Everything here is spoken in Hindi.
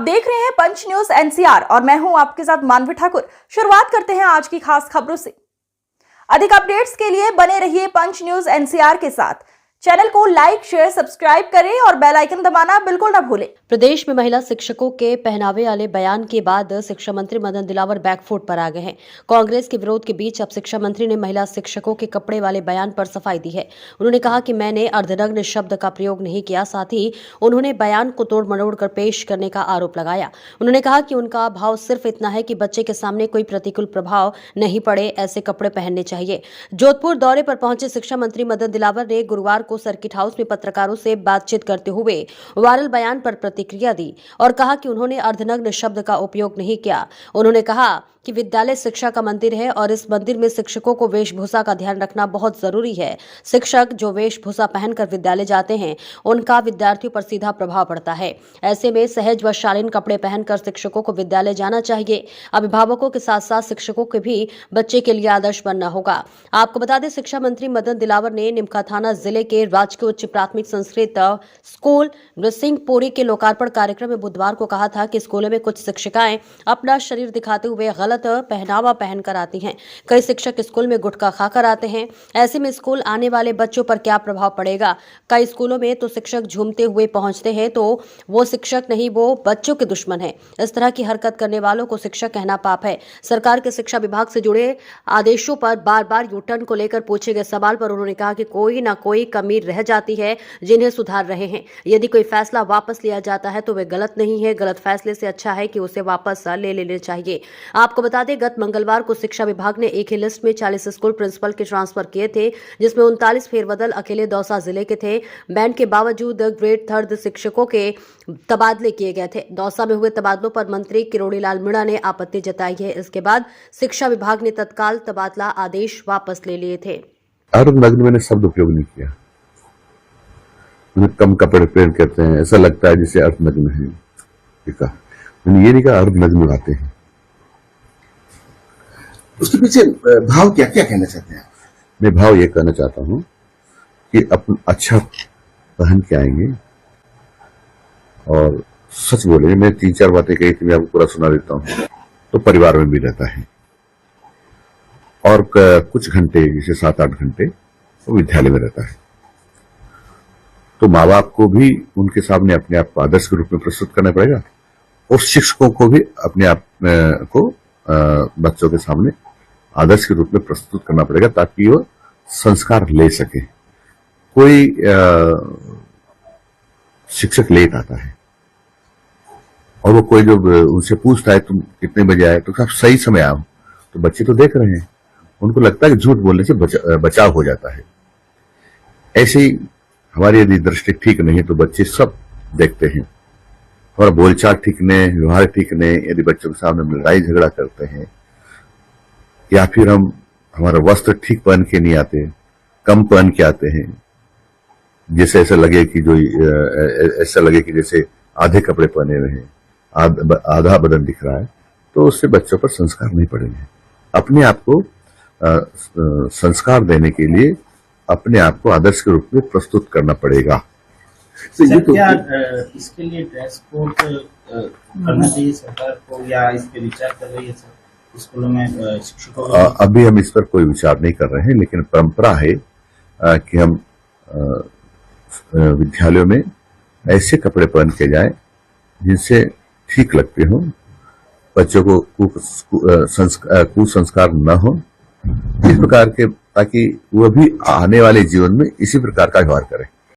देख रहे हैं पंच न्यूज एनसीआर और मैं हूं आपके साथ मानवी ठाकुर। शुरुआत करते हैं आज की खास खबरों से। अधिक अपडेट्स के लिए बने रहिए पंच न्यूज एनसीआर के साथ। चैनल को लाइक, शेयर, सब्सक्राइब करें और बेल आइकन दबाना बिल्कुल न भूलें। प्रदेश में महिला शिक्षकों के पहनावे वाले बयान के बाद शिक्षा मंत्री मदन दिलावर बैकफुट पर आ गए हैं। कांग्रेस के विरोध के बीच अब शिक्षा मंत्री ने महिला शिक्षकों के कपड़े वाले बयान पर सफाई दी है। उन्होंने कहा कि मैंने अर्धनग्न शब्द का प्रयोग नहीं किया। साथ ही उन्होंने बयान को तोड़ मरोड़ कर पेश करने का आरोप लगाया। उन्होंने कहा कि उनका भाव सिर्फ इतना है कि बच्चे के सामने कोई प्रतिकूल प्रभाव नहीं पड़े, ऐसे कपड़े पहनने चाहिए। जोधपुर दौरे पर पहुंचे शिक्षा मंत्री मदन दिलावर ने गुरुवार को सर्किट हाउस में पत्रकारों से बातचीत करते हुए वायरल बयान पर प्रतिक्रिया दी और कहा कि उन्होंने अर्धनग्न शब्द का उपयोग नहीं किया। उन्होंने कहा कि विद्यालय शिक्षा का मंदिर है और इस मंदिर में शिक्षकों को वेशभूषा का ध्यान रखना बहुत जरूरी है। शिक्षक जो वेशभूषा पहनकर विद्यालय जाते हैं उनका विद्यार्थियों पर सीधा प्रभाव पड़ता है। ऐसे में सहज व शालीन कपड़े पहनकर शिक्षकों को विद्यालय जाना चाहिए। अभिभावकों के साथ साथ शिक्षकों के भी बच्चे के लिए आदर्श बनना होगा। आपको बता दें, शिक्षा मंत्री मदन दिलावर ने निमका थाना जिले के राजकीय उच्च प्राथमिक संस्कृत स्कूल नृसिंहपुरी के लोकार्पण कार्यक्रम में बुधवार को कहा था कि स्कूलों में कुछ शिक्षिकाएं अपना शरीर दिखाते हुए गलत पहनावा पहनकर आती हैं। कई शिक्षक स्कूल में गुटखा खाकर आते हैं। ऐसे में स्कूल आने वाले बच्चों पर क्या प्रभाव पड़ेगा। कई स्कूलों में तो शिक्षक झूमते हुए पहुंचते हैं तो वो शिक्षक नहीं, वो बच्चों के दुश्मन है। इस तरह की हरकत करने वालों को शिक्षक कहना पाप है। सरकार के शिक्षा विभाग से जुड़े आदेशों पर बार बार यूटर्न को लेकर पूछे गए सवाल पर उन्होंने कहा कि कोई ना कोई कमी रह जाती है जिन्हें सुधार रहे हैं। यदि कोई फैसला वापस लिया जाता है तो वे गलत नहीं है। गलत फैसले से अच्छा है कि उसे वापस ले लेना चाहिए। आपको बता दें, गत मंगलवार को शिक्षा विभाग ने एक ही लिस्ट में 40 स्कूल प्रिंसिपल के ट्रांसफर किए थे, जिसमें 39 फेरबदल अकेले दौसा जिले के थे। बैन के बावजूद ग्रेड 3 शिक्षकों के तबादले किए गए थे। दौसा में हुए तबादलों पर मंत्री किरोड़ीलाल मीणा ने आपत्ति जताई है। इसके बाद शिक्षा विभाग ने तत्काल तबादला आदेश वापस ले लिए थे। अर्धनग्न मैंने शब्द उपयोग नहीं किया। कम कपड़े पहन करते हैं, ऐसा लगता है जैसे अर्धनग्न है। मैंने ये नहीं कहा अर्धनग्न आते हैं। उसके पीछे भाव क्या कहना चाहते हैं? मैं भाव ये कहना चाहता हूं कि अपन अच्छा पहन के आएंगे और सच बोलेंगे। मैं 3-4 बातें कही थी, मैं आपको पूरा सुना देता हूं। तो परिवार में भी रहता है और कुछ घंटे जैसे 7-8 घंटे वो विद्यालय में रहता है। तो माँ बाप को भी उनके सामने अपने आप को आदर्श के रूप में प्रस्तुत करना पड़ेगा और शिक्षकों को भी अपने आप को बच्चों के सामने आदर्श के रूप में प्रस्तुत करना पड़ेगा ताकि वो संस्कार ले सके। कोई शिक्षक लेट आता है और वो कोई जो उनसे पूछता है तुम कितने बजे आए, तो सही समय आओ, तो बच्चे तो देख रहे हैं, उनको लगता है कि झूठ बोलने से बचाव हो जाता है। ऐसे ही हमारी यदि दृष्टि ठीक नहीं तो बच्चे सब देखते हैं। हमारा बोलचाल ठीक नहीं, व्यवहार ठीक नहीं, यदि बच्चों के सामने लड़ाई झगड़ा करते हैं या फिर हम हमारा वस्त्र ठीक पहन के नहीं आते, कम पहन के आते हैं, जैसे ऐसा लगे कि जैसे आधे कपड़े पहने हुए हैं, आधा बदन दिख रहा है, तो उससे बच्चों पर संस्कार नहीं पड़ेंगे। अपने आप को संस्कार देने के लिए अपने आप को आदर्श के रूप में प्रस्तुत करना पड़ेगा। तो ये तो क्या इसके लिए ड्रेस कोड करना चाहिए सरकार को या इस पे विचार कर रही है स्कूलों में शिक्षकों? अभी हम इस पर कोई विचार नहीं कर रहे हैं, लेकिन परंपरा है कि हम विद्यालयों में ऐसे कपड़े पहन के जाएं जिनसे ठीक लगते हों, बच्चों को कुसंस्कार न हो, इस प्रकार के, ताकि वह भी आने वाले जीवन में इसी प्रकार का व्यवहार करें।